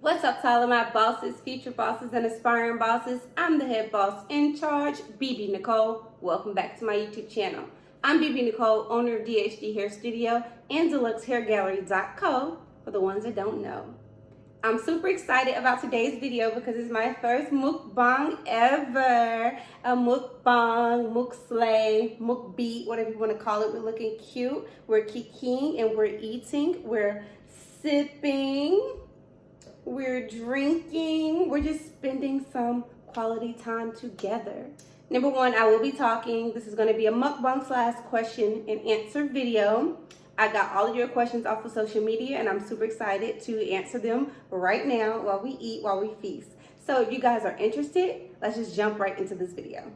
What's up to all of my bosses, future bosses, and aspiring bosses? I'm the head boss in charge, BB Nicole. Welcome back to my YouTube channel. I'm BB Nicole, owner of DHD Hair Studio and DeluxeHairGallery.co for the ones that don't know. I'm super excited about today's video because it's my first mukbang ever. A mukbang, mukslay, mukbeat, whatever you want to call it. We're looking cute, we're kikiing, and we're eating, we're sipping. We're drinking, we're just spending some quality time together. Number one, I will be talking. This is going to be a mukbang / question and answer video. I got all of your questions off of social media and I'm super excited to answer them right now while we eat, while we feast. So if you guys are interested, let's just jump right into this video.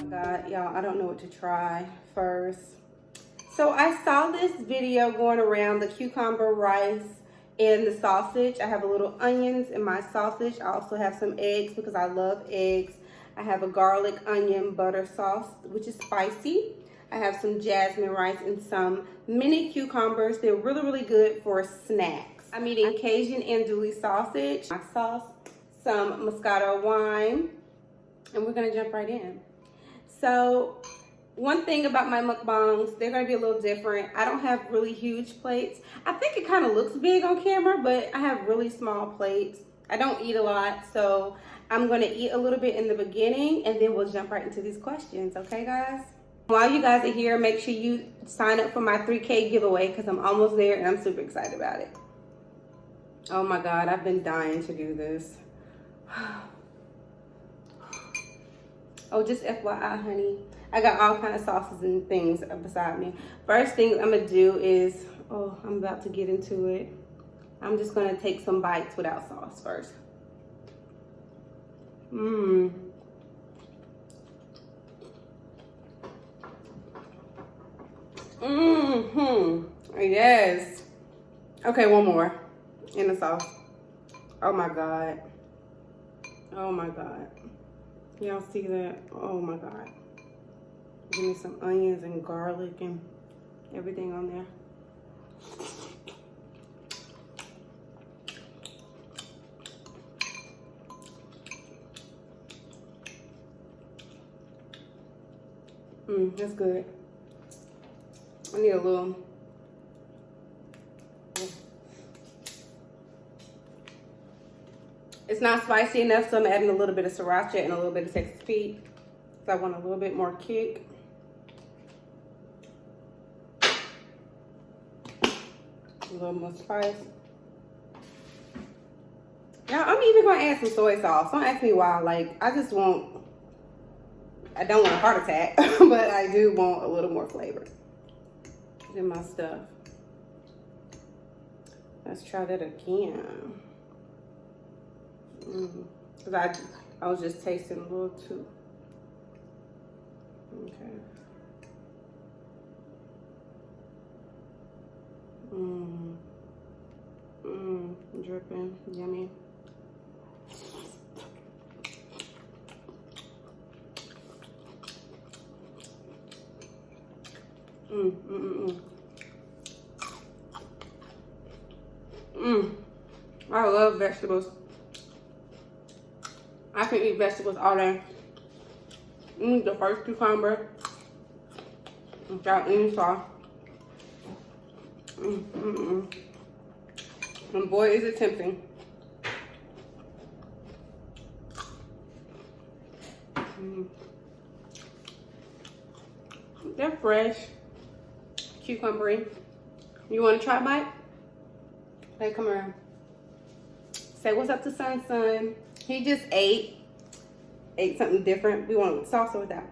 God, y'all, I don't know what to try first. So I saw this video going around, the cucumber, rice, and the sausage. I have a little onions in my sausage. I also have some eggs because I love eggs. I have a garlic onion butter sauce, which is spicy. I have some jasmine rice and some mini cucumbers. They're really, really good for snacks. I'm eating Cajun andouille sausage, my sauce, some Moscato wine, and we're gonna jump right in. So one thing about my mukbangs, they're gonna be a little different. I don't have really huge plates. I think it kind of looks big on camera, but I have really small plates. I don't eat a lot, so I'm gonna eat a little bit in the beginning and then we'll jump right into these questions, okay guys? While you guys are here, make sure you sign up for my 3K giveaway because I'm almost there and I'm super excited about it. Oh my God, I've been dying to do this. Oh, just FYI, honey, I got all kind of sauces and things beside me. First thing I'm gonna do is, oh, I'm about to get into it. I'm just gonna take some bites without sauce first. Yes. Okay, one more in the sauce. Oh my God. Oh my God. Y'all see that? Oh my God. Give me some onions and garlic and everything on there. That's good. I need a little. It's not spicy enough, so I'm adding a little bit of Sriracha and a little bit of Texas Pete. So I want a little bit more kick. A little more spice. Now I'm even gonna add some soy sauce. Don't ask me why. Like I don't want a heart attack, but I do want a little more flavor in my stuff. Let's try that again. Because I was just tasting a little too. Okay. Dripping, yummy. I love vegetables. I can eat vegetables all day. The first cucumber without any sauce. And boy, is it tempting. They're fresh, cucumbery. You want to try a bite? Hey, come around. Say what's up to Son. He just ate something different. We want with sauce or without?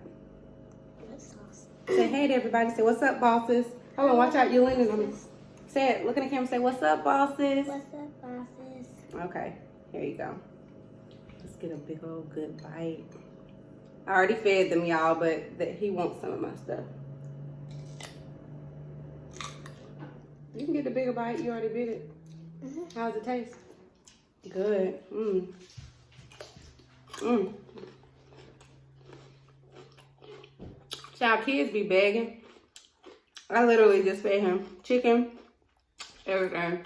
With sauce. Say hey to everybody. Say what's up, bosses. Hold on, watch out, you're leaning on me. Say it. Look at the camera. Say, what's up, bosses? What's up, bosses? Okay, here you go. Let's get a big old good bite. I already fed them, y'all, but he wants some of my stuff. You can get the bigger bite. You already bit it. How does it taste? Good. Child, kids be begging. I literally just fed him chicken, everything.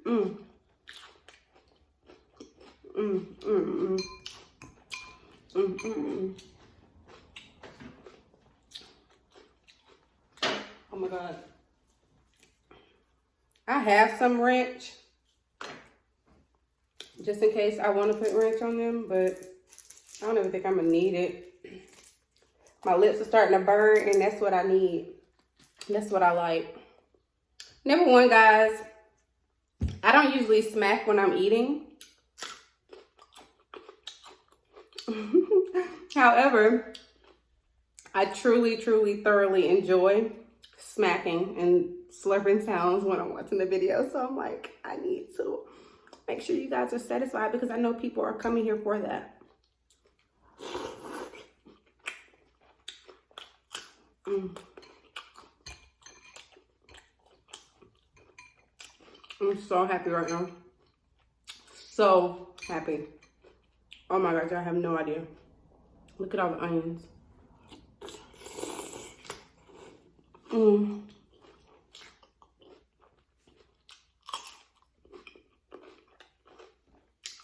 Oh my God. I have some ranch, just in case I want to put ranch on them, but I don't even think I'm gonna need it. My lips are starting to burn, and that's what I need. That's what I like. Number one, guys, I don't usually smack when I'm eating. However, I truly, truly, thoroughly enjoy smacking and slurping sounds when I'm watching the video. So I'm like, I need to make sure you guys are satisfied because I know people are coming here for that. I'm so happy right now. So happy. Oh my gosh, I have no idea. Look at all the onions.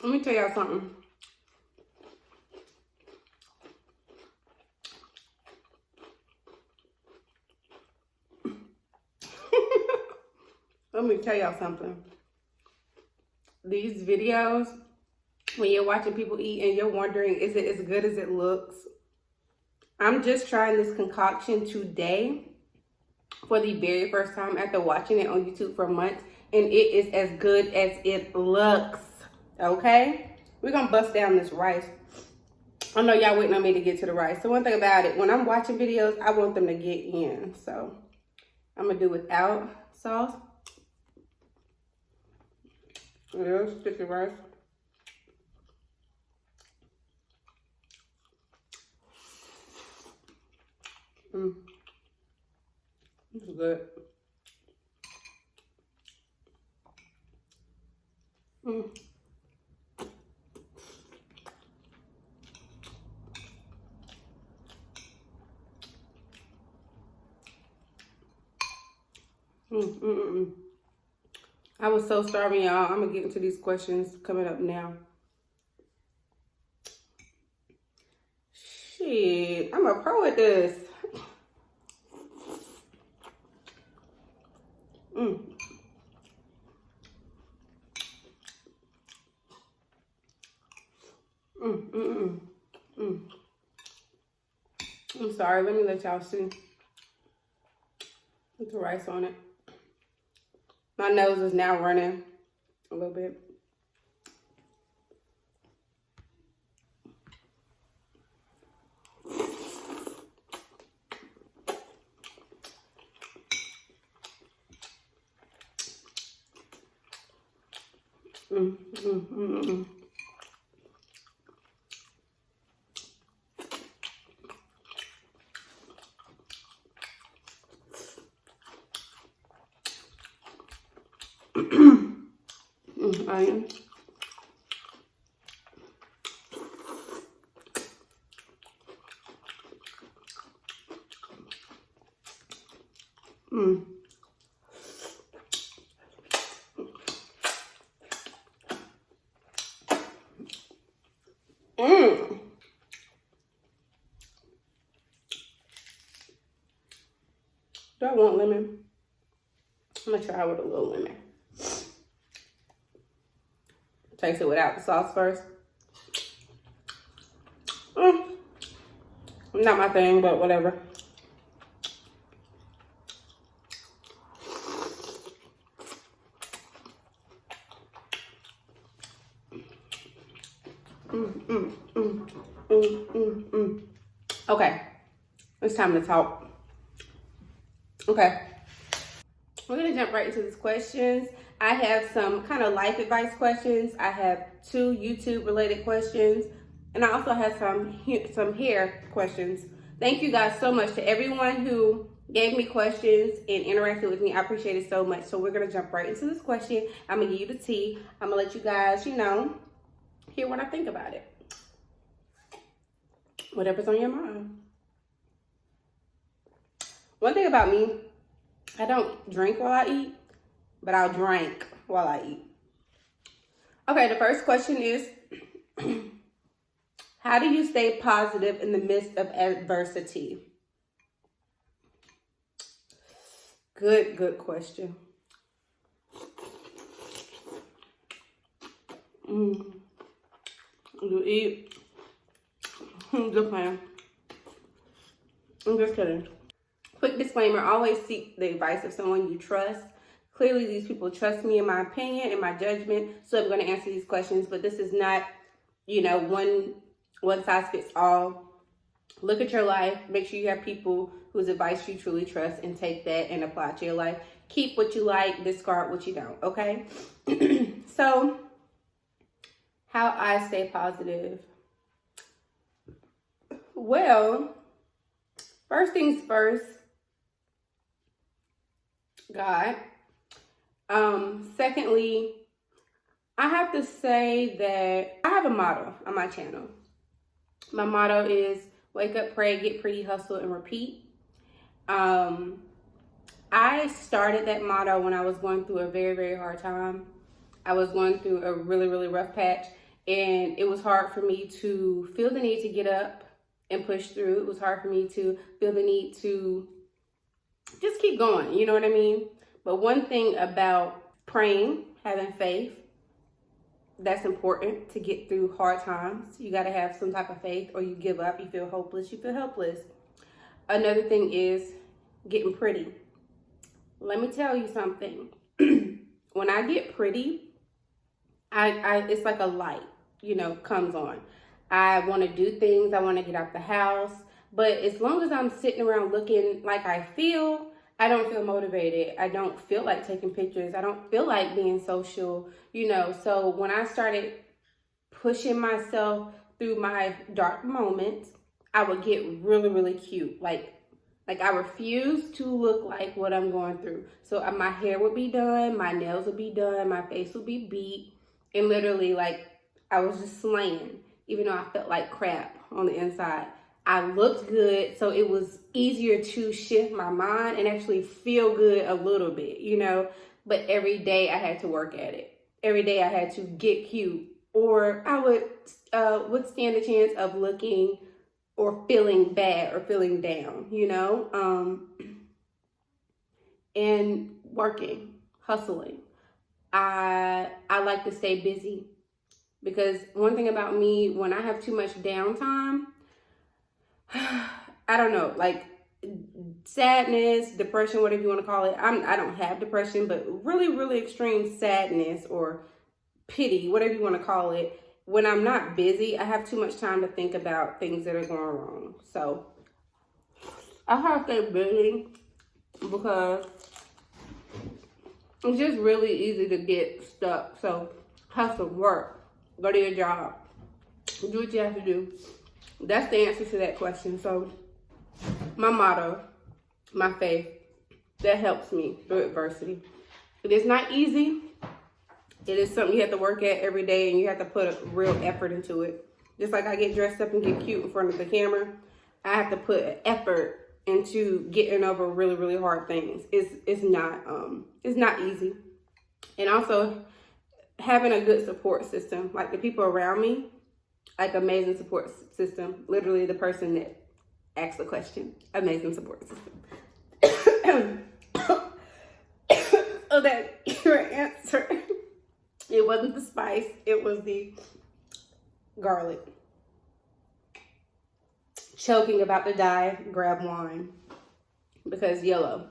Let me tell y'all something. Let me tell y'all something. These videos, when you're watching people eat and you're wondering, is it as good as it looks? I'm just trying this concoction today for the very first time after watching it on YouTube for months. And it is as good as it looks, okay? We're gonna bust down this rice. I know y'all waiting on me to get to the rice. So one thing about it, when I'm watching videos, I want them to get in. So I'm gonna do without sauce. Yeah, sticky rice. This is good. I was so starving, y'all. I'm gonna get into these questions coming up now. Shit, I'm a pro at this. I'm sorry, let me let y'all see. Put the rice on it. My nose is now running a little bit. Onion. Do I want lemon? I'm gonna try with a little lemon. Taste it without the sauce first. Not my thing, but whatever. Okay, it's time to talk. Okay, we're gonna jump right into these questions. I have some kind of life advice questions. I have 2 YouTube related questions, and I also have some hair questions. Thank you guys so much to everyone who gave me questions and interacted with me. I appreciate it so much. So we're gonna jump right into this question. I'm gonna give you the tea. I'm gonna let you guys, you know, hear what I think about it. Whatever's on your mind. One thing about me, I don't drink while I eat, but I'll drink while I eat. Okay, the first question is, how do you stay positive in the midst of adversity? Good question. You eat. I'm just playing. I'm just kidding. Quick disclaimer, always seek the advice of someone you trust. Clearly, these people trust me in my opinion, in my judgment, so I'm going to answer these questions, but this is not, you know, one size fits all. Look at your life. Make sure you have people whose advice you truly trust and take that and apply it to your life. Keep what you like, discard what you don't, okay? So, how I stay positive. Well, first things first, God. Secondly, I have to say that I have a motto on my channel. My motto is wake up, pray, get pretty, hustle, and repeat. I started that motto when I was going through a very, very hard time. I was going through a really, really rough patch, and it was hard for me to feel the need to get up and push through. It was hard for me to feel the need to just keep going, you know what I mean? But one thing about praying, having faith, that's important to get through hard times. You got to have some type of faith, or you give up, you feel hopeless, you feel helpless. Another thing is getting pretty. Let me tell you something. When I get pretty, it's like a light, you know, comes on. I want to do things. I want to get out the house. But as long as I'm sitting around looking like I feel, I don't feel motivated. I don't feel like taking pictures. I don't feel like being social, you know. So when I started pushing myself through my dark moments, I would get really, really cute. Like I refuse to look like what I'm going through. So my hair would be done, my nails would be done, my face would be beat. And literally, like, I was just slaying, even though I felt like crap on the inside. I looked good, so it was easier to shift my mind and actually feel good a little bit, you know. But every day I had to work at it. Every day I had to get cute, or I would withstand the chance of looking or feeling bad or feeling down, you know. And working, hustling. I like to stay busy, because one thing about me, when I have too much downtime, I don't know, like sadness, depression, whatever you want to call it. I don't have depression, but really, really extreme sadness or pity, whatever you want to call it. When I'm not busy, I have too much time to think about things that are going wrong. So I have to stay busy, because it's just really easy to get stuck. So hustle, work, go to your job, do what you have to do. That's the answer to that question. So my motto, my faith, that helps me through adversity. It is not easy. It is something you have to work at every day, and you have to put a real effort into it. Just like I get dressed up and get cute in front of the camera, I have to put an effort into getting over really, really hard things. It's not easy. And also having a good support system, like the people around me, like amazing support system. Literally the person that asked the question, amazing support system. So that your answer, it wasn't the spice, it was the garlic. Choking about to die, grab wine, because yellow.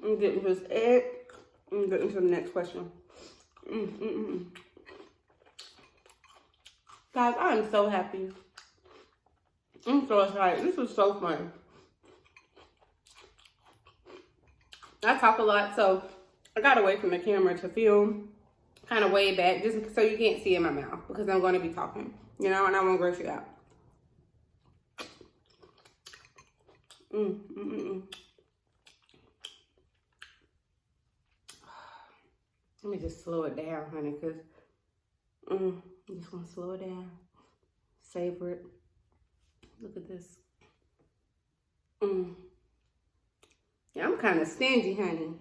I'm getting this egg. I'm getting to the next question. Guys, I am so happy. I'm so excited. This was so fun. I talk a lot, so I got away from the camera to film kind of way back just so you can't see in my mouth because I'm going to be talking, you know, and I won't gross you out. Let me just slow it down, honey, because I'm just going to slow it down. Savor it. Look at this. Yeah, I'm kind of stingy, honey.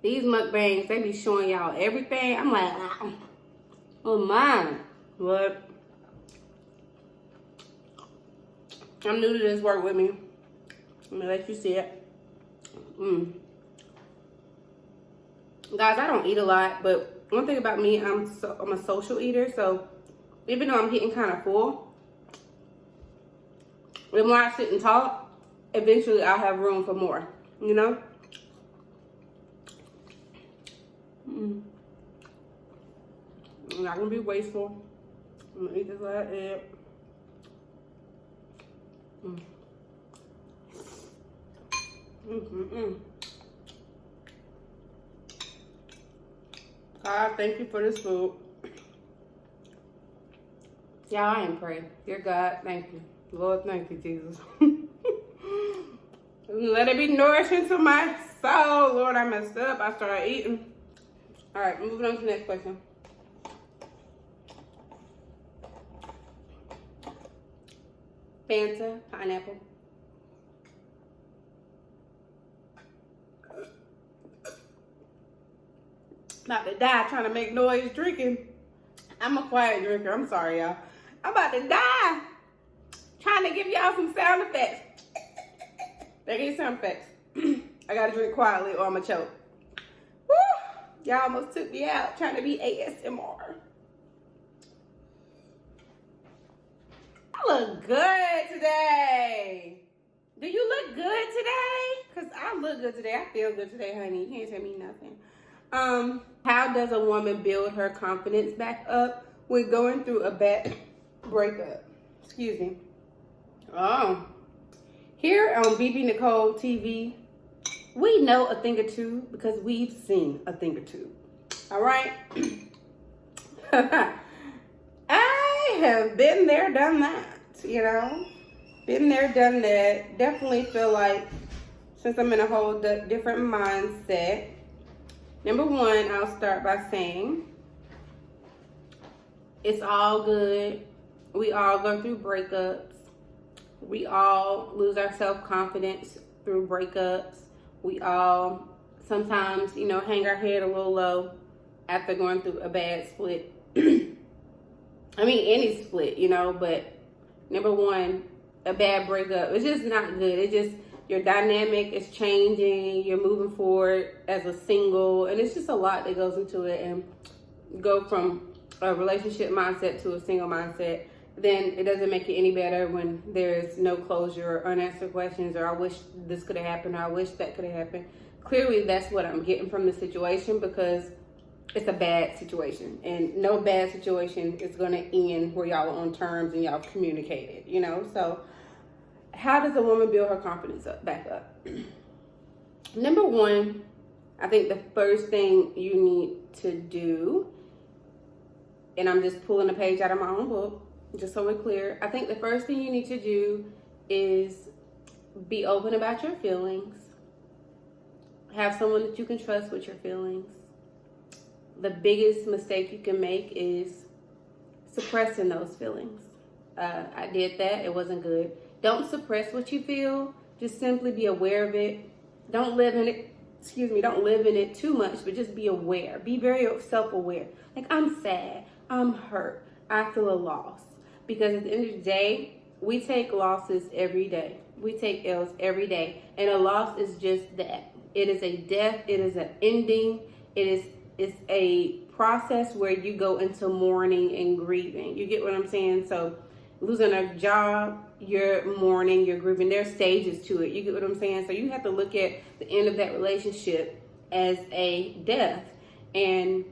These mukbangs, they be showing y'all everything. I'm like, oh my. What? I'm new to this, work with me. I'm gonna let you see it. Guys, I don't eat a lot, but one thing about me, I'm a social eater, so even though I'm getting kind of full, the more I sit and talk, eventually I'll have room for more, you know? I'm not gonna be wasteful. I'm gonna eat this like that. God, thank you for this food. Y'all, I am praying. Dear God, thank you. Lord, thank you, Jesus. Let it be nourishing to my soul. Lord, I messed up. I started eating. All right, moving on to the next question. Fanta, pineapple. About to die trying to make noise drinking. I'm a quiet drinker. I'm sorry, y'all. I'm about to die trying to give y'all some sound effects. There get sound effects. I gotta drink quietly or I'm gonna choke. Woo! Y'all almost took me out trying to be ASMR. I look good today. Do you look good today? Because I look good today. I feel good today, honey. You can't tell me nothing. How does a woman build her confidence back up when going through a bad breakup? Excuse me. Here on BB Nicole TV, we know a thing or two because we've seen a thing or two. All right? I have been there, done that, you know? Been there, done that. Definitely feel like since I'm in a whole different mindset, number one, I'll start by saying it's all good. We all go through breakups. We all lose our self-confidence through breakups. We all sometimes, you know, hang our head a little low after going through a bad split. I mean, any split, you know, but number one, a bad breakup, it's just not good. It's just your dynamic is changing. You're moving forward as a single, and it's just a lot that goes into it. And go from a relationship mindset to a single mindset, then it doesn't make it any better when there's no closure or unanswered questions, or I wish this could have happened, or I wish that could have happened. Clearly, that's what I'm getting from the situation because it's a bad situation, and no bad situation is going to end where y'all are on terms and y'all communicated, you know? So how does a woman build her confidence back up? Number one, I think the first thing you need to do, and I'm just pulling a page out of my own book, just so we're clear. I think the first thing you need to do is be open about your feelings. Have someone that you can trust with your feelings. The biggest mistake you can make is suppressing those feelings. I did that. It wasn't good. Don't suppress what you feel. Just simply be aware of it. Don't live in it. Don't live in it too much, but just be aware. Be very self-aware. Like, I'm sad. I'm hurt. I feel a loss. Because at the end of the day, we take losses every day. We take L's every day. And a loss is just that. It is a death. It is an ending. It's a process where you go into mourning and grieving. You get what I'm saying? So losing a job, you're mourning, you're grieving. There are stages to it. You get what I'm saying? So you have to look at the end of that relationship as a death. And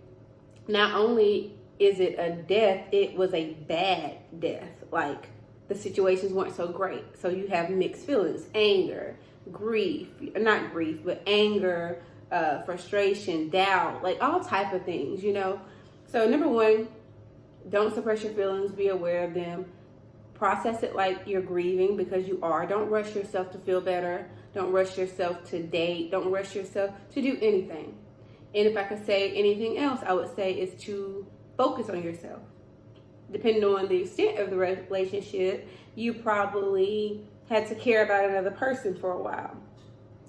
not only is it a death, it was a bad death. Like, the situations weren't so great. So you have mixed feelings, anger, grief, not grief, but anger, frustration, doubt, like all type of things, you know. So number one, don't suppress your feelings, be aware of them. Process it like you're grieving, because you are. Don't rush yourself to feel better. Don't rush yourself to date. Don't rush yourself to do anything. And if I could say anything else, I would say is to focus on yourself. Depending on the extent of the relationship, you probably had to care about another person for a while.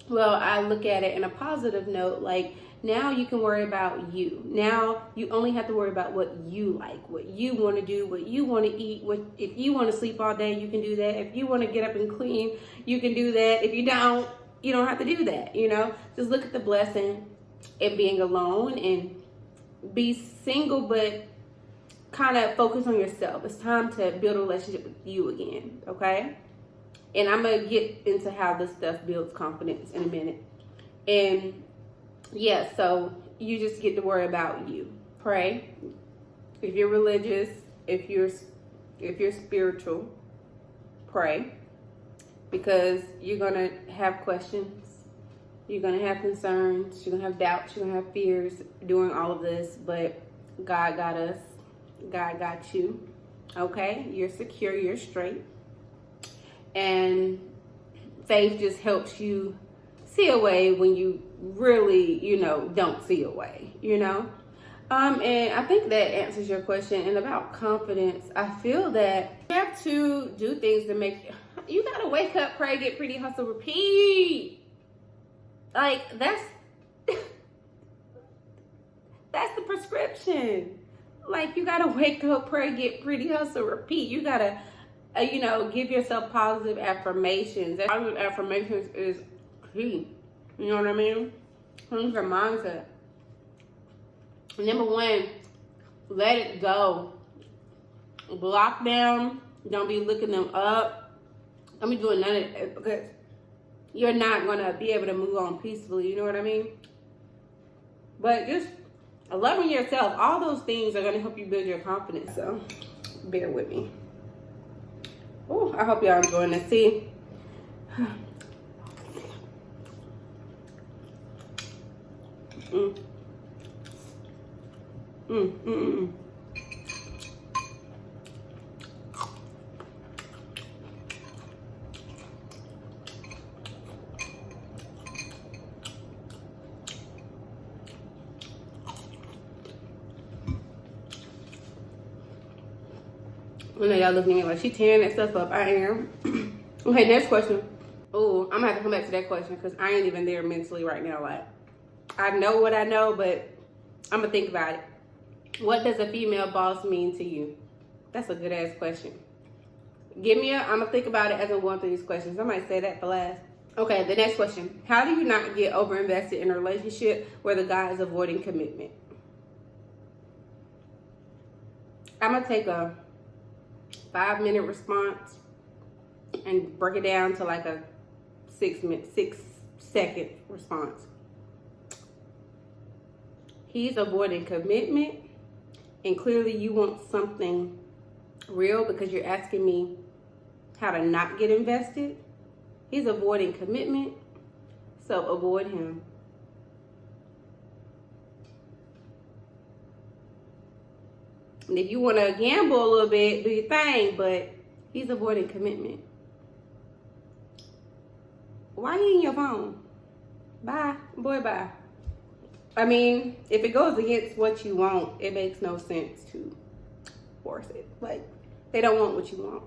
Well, I look at it in a positive note, like now you can worry about you. Now you only have to worry about what you like, what you want to do, what you want to eat. If you want to sleep all day, you can do that. If you want to get up and clean, you can do that. If you don't have to do that, you know. Just look at the blessing in being alone and be single, but kind of focus on yourself. It's time to build a relationship with you again, okay? And I'm going to get into how this stuff builds confidence in a minute. And yeah, so you just get to worry about you. Pray. If you're religious, if you're spiritual, pray. Because you're going to have questions. You're going to have concerns. You're going to have doubts. You're going to have fears during all of this. But God got us. God got you. Okay? You're secure. You're straight. And faith just helps you see a way when you really, don't see a way, And I think that answers your question. And about confidence, I feel that you have to do things to make you gotta wake up, pray, get pretty, hustle, repeat. Like that's the prescription. Like you gotta wake up, pray, get pretty, hustle, repeat. You gotta give yourself positive affirmations. Positive affirmations is key. You know what I mean? Change your mindset. Number one, let it go. Block them. Don't be looking them up. Don't be doing none of it, because you're not going to be able to move on peacefully. You know what I mean? But just loving yourself, all those things are going to help you build your confidence. So bear with me. Oh, I hope y'all enjoying this. See? I know y'all looking at me like she tearing that stuff up. I am. Okay, next question. Oh, I'm gonna have to come back to that question because I ain't even there mentally right now. Like, I know what I know, but I'm gonna think about it. What does a female boss mean to you? That's a good ass question. I'm gonna think about it as I'm going through these questions. I might say that for last. Okay, the next question. How do you not get over-invested in a relationship where the guy is avoiding commitment? I'm gonna take a 5-minute response and break it down to like a 6-second response. He's avoiding commitment, and clearly you want something real because you're asking me how to not get invested. He's avoiding commitment, so avoid him. And if you want to gamble a little bit, do your thing, but he's avoiding commitment. Why are you in your phone? Bye. Boy, bye. I mean, if it goes against what you want, it makes no sense to force it. Like, they don't want what you want.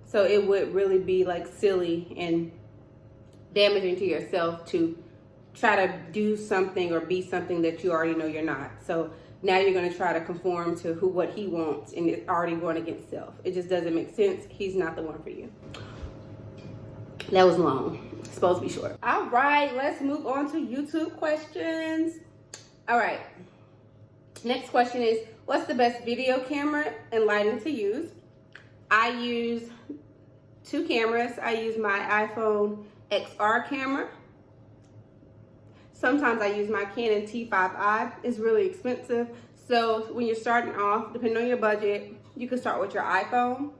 So it would really be like silly and damaging to yourself to try to do something or be something that you already know you're not. So now you're going to try to conform to what he wants, and it's already going against self. It just doesn't make sense. He's not the one for you. That was long. It's supposed to be short. All right, let's move on to YouTube questions. All right. Next question is, what's the best video camera and lighting to use? I use 2 cameras. I use my iPhone XR camera. Sometimes I use my Canon T5i. It's really expensive. So when you're starting off, depending on your budget, you can start with your iPhone.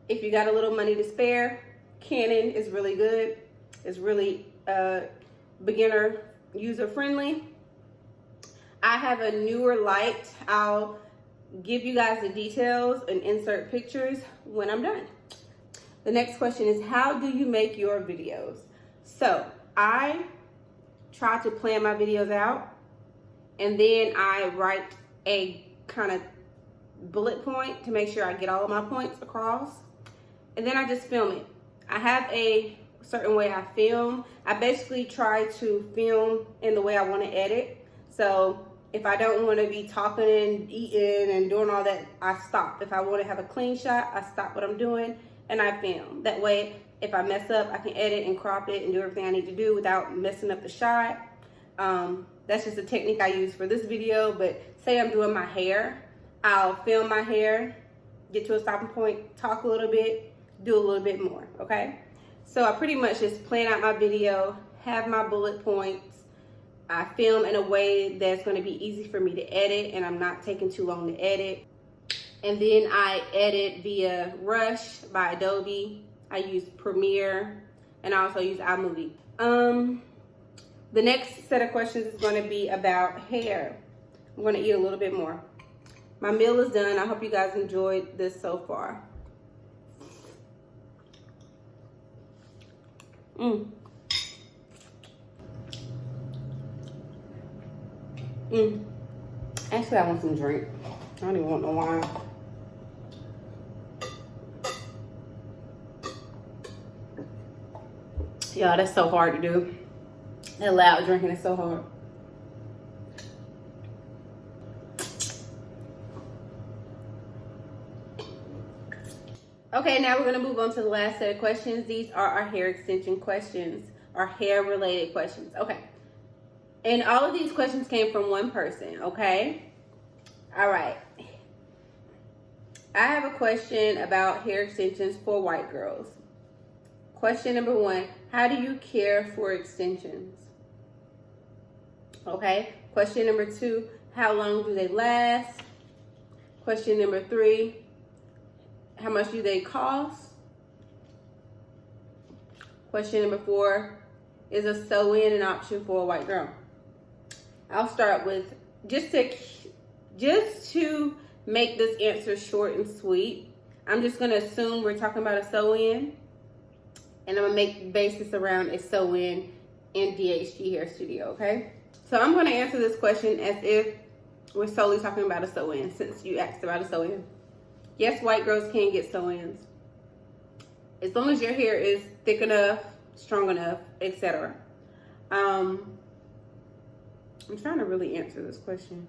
If you got a little money to spare, Canon is really good. It's really beginner user friendly. I have a newer light. I'll give you guys the details and insert pictures when I'm done. The next question is, how do you make your videos? So I try to plan my videos out, and then I write a kind of bullet point to make sure I get all of my points across, and then I just film it. I have a certain way I film. I basically try to film in the way I want to edit. So if I don't want to be talking and eating and doing all that, I stop. If I want to have a clean shot, I stop what I'm doing and I film. That way, if I mess up, I can edit and crop it and do everything I need to do without messing up the shot. That's just a technique I use for this video. But say I'm doing my hair, I'll film my hair, get to a stopping point, talk a little bit, do a little bit more, okay? So I pretty much just plan out my video, have my bullet points. I film in a way that's going to be easy for me to edit, and I'm not taking too long to edit. And then I edit via Rush by Adobe. I use Premiere, and I also use iMovie. The next set of questions is going to be about hair. I'm going to eat a little bit more. My meal is done. I hope you guys enjoyed this so far. Actually, I want some drink. I don't even want no wine. Y'all, that's so hard to do. That loud drinking is so hard. Okay, now we're gonna move on to the last set of questions. These are our hair extension questions, our hair related questions. Okay. And all of these questions came from one person, okay? All right. I have a question about hair extensions for white girls. Question number 1, how do you care for extensions? Okay. Question number 2, how long do they last? Question number 3, how much do they cost? Question number 4, is a sew-in an option for a white girl? I'll start with, just to make this answer short and sweet, I'm just gonna assume we're talking about a sew-in, and I'm gonna base this around a sew-in in DHG Hair Studio, okay? So I'm gonna answer this question as if we're solely talking about a sew-in, since you asked about a sew-in. Yes, white girls can get sew-ins, as long as your hair is thick enough, strong enough, etc. I'm trying to really answer this question.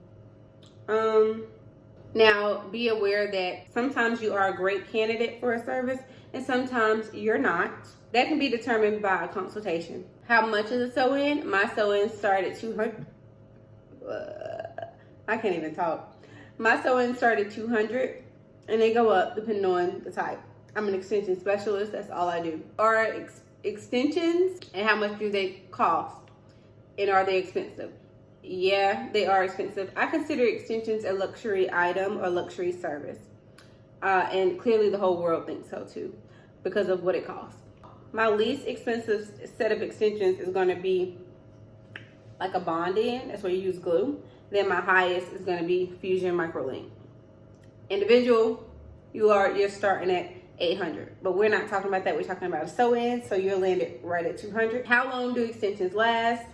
Now, be aware that sometimes you are a great candidate for a service and sometimes you're not. That can be determined by a consultation. How much is a sew-in? My sew-in started at $200. I can't even talk. My sew-in started at $200 and they go up depending on the type. I'm an extension specialist, that's all I do. Are extensions, and how much do they cost? And are they expensive? Yeah, they are expensive. I consider extensions a luxury item or luxury service. And clearly the whole world thinks so too, because of what it costs. My least expensive set of extensions is going to be like a bond-in. That's where you use glue. Then my highest is going to be Fusion Microlink. Individual, you're starting at $800, but we're not talking about that. We're talking about a sew-in, so you'll land it right at $200. How long do extensions last?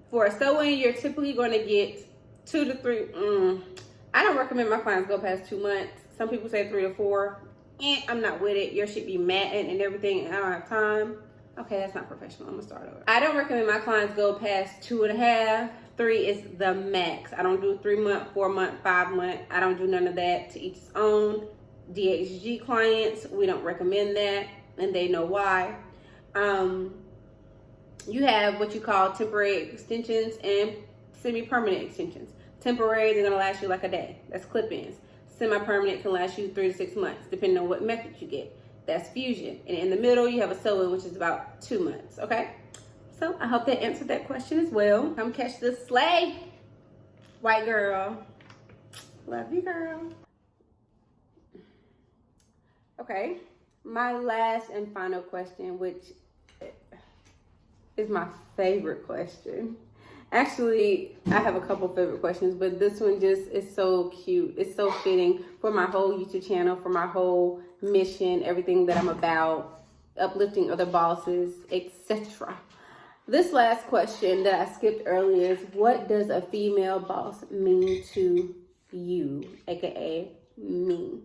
For a sew-in, you're typically going to get 2 to 3. I don't recommend my clients go past 2 months. Some people say 3 to 4. I'm not with it. Your should be matting and everything, and I don't have time. Okay, that's not professional. I'm gonna start over. I don't recommend my clients go past 2.5. 3 is the max. I don't do 3 month, 4 month, 5 month. I don't do none of that. To each his own. DHG clients, we don't recommend that, and they know why. You have what you call temporary extensions and semi-permanent extensions. Temporary, they're gonna last you like a day. That's clip-ins. Semi-permanent can last you 3 to 6 months, depending on what method you get. That's fusion. And in the middle, you have a sew-in, which is about 2 months, okay? So I hope that answered that question as well. Come catch this slay, white girl. Love you, girl. Okay, my last and final question, which is my favorite question. Actually, I have a couple favorite questions, but this one just is so cute. It's so fitting for my whole YouTube channel, for my whole mission, everything that I'm about, uplifting other bosses, etc. This last question that I skipped earlier is, what does a female boss mean to you, aka me?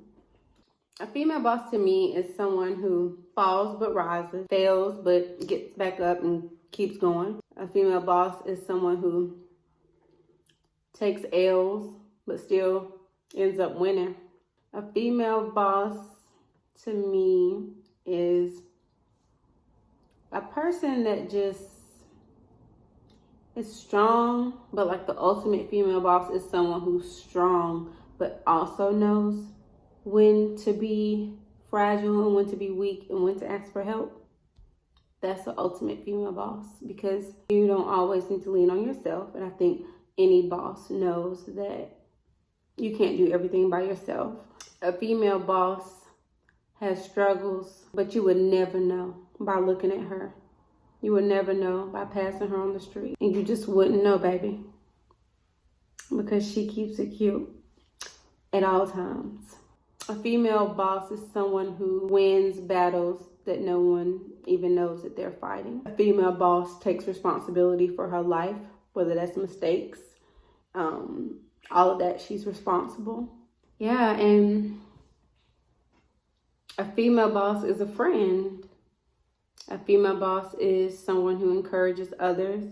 A female boss to me is someone who falls but rises, fails but gets back up and keeps going. A female boss is someone who takes L's but still ends up winning. A female boss to me is a person that just is strong, but like the ultimate female boss is someone who's strong but also knows when to be fragile and when to be weak and when to ask for help. That's the ultimate female boss, because you don't always need to lean on yourself. And I think any boss knows that you can't do everything by yourself. A female boss has struggles, but you would never know by looking at her. You would never know by passing her on the street. And you just wouldn't know, baby, because she keeps it cute at all times. A female boss is someone who wins battles that no one even knows that they're fighting. A female boss takes responsibility for her life, whether that's mistakes, all of that, she's responsible. Yeah, and a female boss is a friend. A female boss is someone who encourages others,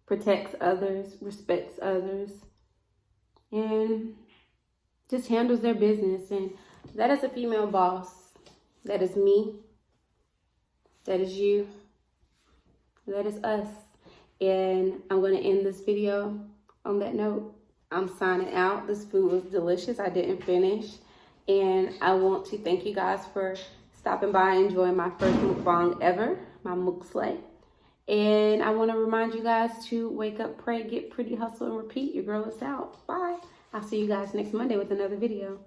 protects others, respects others, and just handles their business. And that is a female boss. That is me. That is you. That is us. And I'm going to end this video on that note. I'm signing out. This food was delicious. I didn't finish. And I want to thank you guys for stopping by and enjoying my first mukbang ever, my muk slay. And I want to remind you guys to wake up, pray, get pretty, hustle, and repeat. Your girl is out. Bye. I'll see you guys next Monday with another video.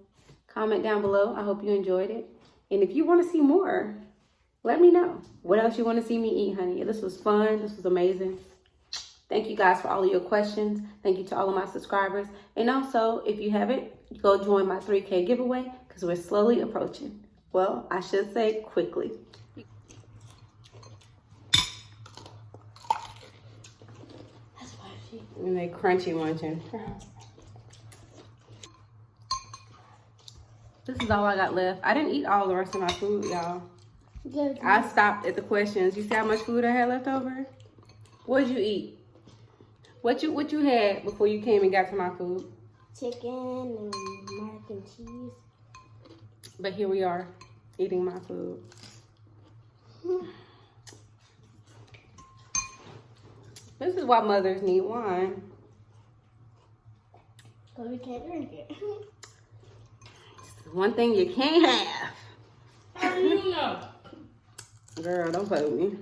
Comment down below. I hope you enjoyed it. And if you want to see more, let me know. What else you want to see me eat, honey? This was fun. This was amazing. Thank you guys for all of your questions. Thank you to all of my subscribers. And also, if you haven't, go join my 3K giveaway, because we're slowly approaching. Well, I should say quickly. That's why and they crunchy munching. This is all I got left. I didn't eat all the rest of my food, y'all. I stopped at the questions. You see how much food I had left over? What did you eat? What you had before you came and got to my food? Chicken and mac and cheese. But here we are, eating my food. This is why mothers need wine. Because we can't drink it. One thing you can't have. How do you know? Girl, don't play with me.